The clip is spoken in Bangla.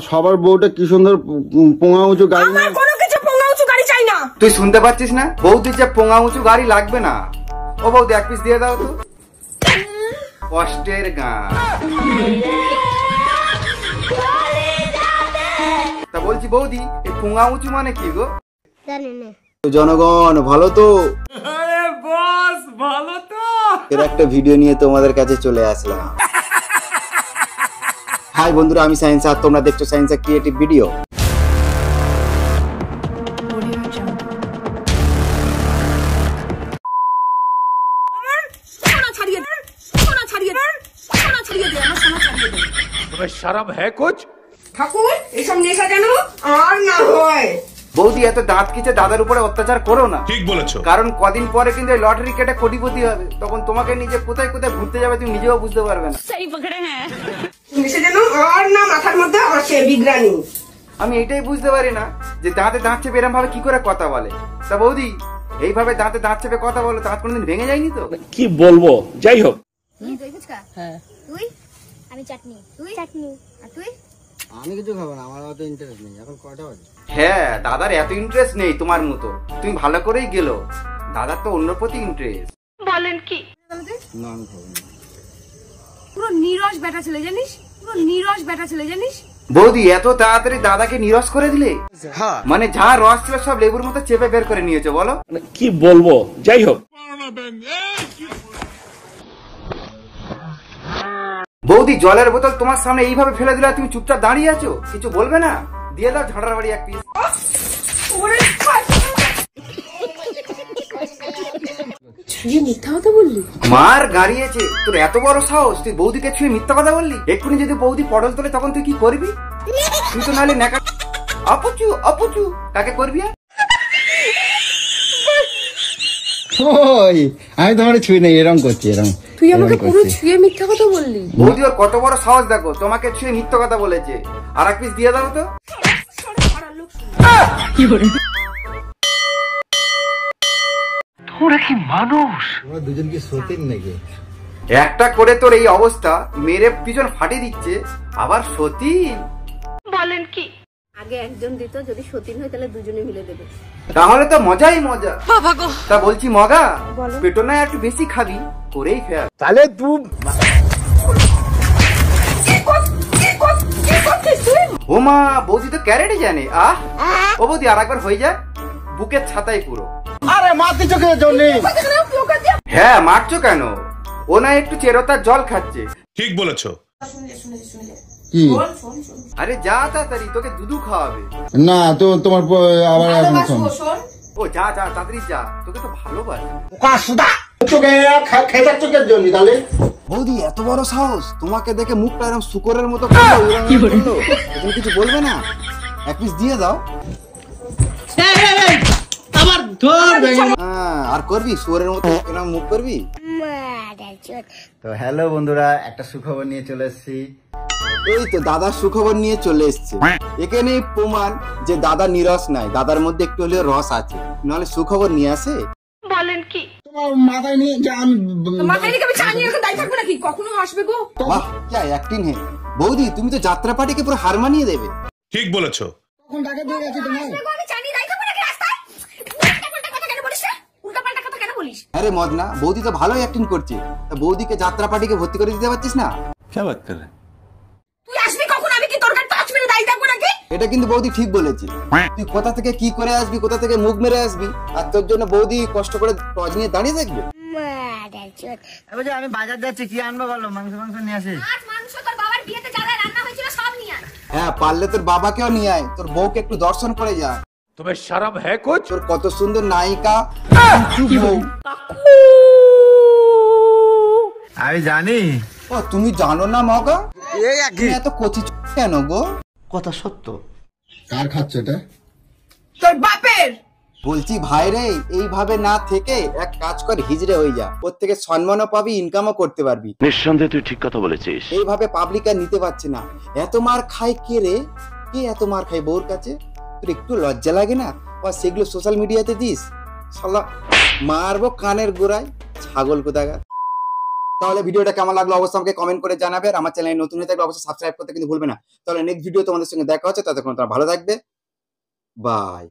সবার বউটা কি সুন্দর পোঙা উঁচু গাড়ি। আমার কোনো কিছু পোঙা উঁচু গাড়ি চাই না। তুই শুনতে পাচ্ছিস না? বৌদির যে পোঙা উঁচু গাড়ি লাগবে না। ও বৌদি এক পিস দিয়ে দাও তো। কষ্টের গান। তা বলছি বৌদি এই পোঙা উঁচু মানে কি গো? জানি না। জনগণ ভালো তো? আরে বস ভালো তো। এর একটা ভিডিও নিয়ে তোমাদের কাছে চলে আসলাম। হাই বন্ধুরা, আমি সায়েন্স আর তোমরা দেখছো সায়েন্স ক্রিয়েটিভ ভিডিও। तुम्हें शर्म है कुछ? ঠাকুর এসব নেশা যেন আর না হয়। বৌদি এত দাঁত খিচে দাদার উপরে অত্যাচার করো না। ঠিক বলেছো। কারণ কদিন পরে কিন্তু লটারি কেটে কোটিপতি হবে, তখন তোমাকে নিজে কোথায় কোথায় ঘুরতে যাবে তুমি নিজেও বুঝতে পারবে না। নেশা যেন আর না মাথার মধ্যে আসে বিগ্রানি। আমি এটাই বুঝতে পারি না যে দাঁতে দাঁত চেপে এরম ভাবে কি করে কথা বলে। তা বৌদি এইভাবে দাঁতে দাঁত চেপে কথা বলো, দাঁত কোনোদিন ভেঙে যায়নি তো? কি বলবো, যাই হোক। তুই ফুচকা? হ্যাঁ। তুই? আমি চাটনি। তুই? চাটনি। আর তুই? আমি কিছু খাবো না, আমার অত ইন্টারেস্ট নেই। এখন কয়টা বাজে? হ্যাঁ, দাদার এত ইন্টারেস্ট নেই তোমার মতো। তুমি ভালো করেই গেলো, দাদার তো অন্য প্রতি ইন্টারেস্ট। বলেন কি? না আমি খাবো না। পুরো নিরস বেটা ছেলে জানিস, পুরো নিরস বেটা ছেলে জানিস। বৌদি এত তাড়াতাড়ি দাদাকে নিরস করে দিলে? হ্যাঁ, মানে যা রস ছিল সব লেবুর মতো চেপে বের করে নিয়েছো বলো। কি বলবো, যাই হোক। বৌদি জলের বোতল তোমার সামনে এইভাবে ফেলে দিলে তুমি চুপচাপ দাঁড়িয়ে আছো, কিছু বলবে না? দিয়ে দাও ঝাঁটার বাড়ি এক পিস। ছুঁয়ে মিথ্যা কথা বললি? মার গাড়িয়েছে তোর এত বড় সাহস, তুই বৌদিকে ছুঁয়ে মিথ্যা কথা বললি? এক্ষুনি যদি বৌদি পটল তোলে তখন তুই কি করবি? তুই তো নাহলে নেকা অপুচু অপুচু কাকে করবি? ওই আমি তোমার ছুঁই নেই, এরকম করছি এরকম। তুই আমাকে পুরো ছুঁয়ে মিথ্যা কথা বললি। বৌদি ওর কত বড় সাহস দেখো, তোমাকে ছুঁয়ে মিথ্যা কথা বলেছে। আর এক পিস দিয়ে দাও তো। তোরা কি মানুষ? তোমরা দুজন কি সতীন নাকি? একটা করে তোর এই অবস্থা, মেরে পিছন ফাটিয়ে দিচ্ছে, আবার সতীন। বলেন কি? আগে একজন দিত, যদি সতীন হয় তাহলে দুজনে মিলে দেবে। তাহলে তো মজাই মজা। তা বলছি মগা, পেটো না একটু বেশি খাবি, করেই ফেল। তাহলে তুই ও মা, বৌদি তো ক্যারেটে জানে। আহ ও বৌদি আর একবার হয়ে যায়, বুকের ছাতায় পুরো। আরে মারতে চোখে জন্য। হ্যাঁ মারছো কেন? ও না একটু চেরোতার জল খাচ্ছে। ঠিক বলেছো। কি? আরে যা তাড়াতাড়ি, তোকে দুধু খাওয়াবে। না তো তোমার আবার এখন ও যা যা তাড়াতাড়ি যা, তোকে তো ভালোবাসে। বৌদি এত বড় সাহস, তোমাকে দেখে মুখটা এরকম শুকরের মতো করলো, তুমি কিছু বলবে না? এক পিস দিয়ে দাও। আর করবি শুয়োরের মতো এরকম মুখ করবি? তো হ্যালো বন্ধুরা, একটা সুখবর নিয়ে চলে এসেছি। এই তো দাদার সুখবর নিয়ে চলে এসছে। এখানে প্রমাণ যে দাদা নিরস নাই, দাদার মধ্যে একটু হলেও রস আছে, নাহলে সুখবর নিয়ে আসে। বলেন কি? তোমার মাথায় নিয়ে মাথায় রেখে আমি চা নিয়ে এখন দাঁড়িয়ে থাকবো নাকি? কখনো আসবে গো? বাহ क्या एक्टिंग है বৌদি, তুমি তো যাত্রা পার্টিকে পুরো হার মানিয়ে দেবে। ঠিক বলেছো। তখন টাকা দিয়ে গেছে তোমার। আমি চা নিয়ে দাঁড়িয়ে থাকবো নাকি রাস্তায়? উল্টাপাল্টা কথা কেন বলিস? উল্টাপাল্টা কথা কেন বলিস? আরে মদনা, বৌদি তো ভালোই অ্যাক্টিং করছে, তা বৌদিকে যাত্রা পার্টিকে ভর্তি করে দিতে পারছিস না? क्या बात कर रहे हैं? তুই আসবি কখন? আমি কি তোর কাছে টাচ মেরে দাঁড়িয়ে থাকবো নাকি? এটা কিন্তু বৌদি ঠিক বলেছে। তুই কোথা থেকে কি করে আসবি, কোথা থেকে মুখ মেরে আসবি, আর তোর জন্য বৌদি কষ্ট করে টজ নিয়ে দাঁড়িয়ে থাকবে? আমি বাজার যাচ্ছি, কি আনবো বলো? মাংস নিয়ে আসি। মাংস তোর বাবার বিয়েতে যা যা রান্না হয়েছিল সব নিয়ে আয়। হ্যাঁ পারলে তোর বাবাকেও নিয়ে আয়, তোর বউকে একটু দর্শন করে যা। तुम्हें शर्म है कुछ? তোর কত সুন্দর নায়িকা বউ। আমি জানি। ও তুমি জানো না মগা? তুমি এত কচি কেন গো? কথা সত্য। কার খাচ্ছ এটা? তোর বাপের। বলছি ভাই রে, এইভাবে না থেকে এক কাজ কর, হিজড়ে হয়ে যা, ওর থেকে সম্মানও পাবি, ইনকামও করতে পারবি। নিঃসন্দেহে তুই ঠিক কথা বলেছিস। এইভাবে পাবলিক আর নিতে পারছে না। এত মার খায় কে রে? কে এত মার খায় বউর কাছে? তোর একটু লজ্জা লাগে না? বা সেগুলো সোশ্যাল মিডিয়াতে দিস? শালা মারবো কানের গোড়ায়, ছাগল কোথাকার। তাহলে ভিডিওটা কেমন লাগলো অবশ্যই আমাকে কমেন্ট করে জানাবে, আর আমার চ্যানেলে নতুন হয়ে থাকলে অবশ্যই সাবস্ক্রাইব করতে কিন্তু ভুলবে না। তাহলে নেক্সট ভিডিও তোমাদের সঙ্গে দেখা হচ্ছে, ততক্ষণ তোমরা ভালো থাকবে, বাই।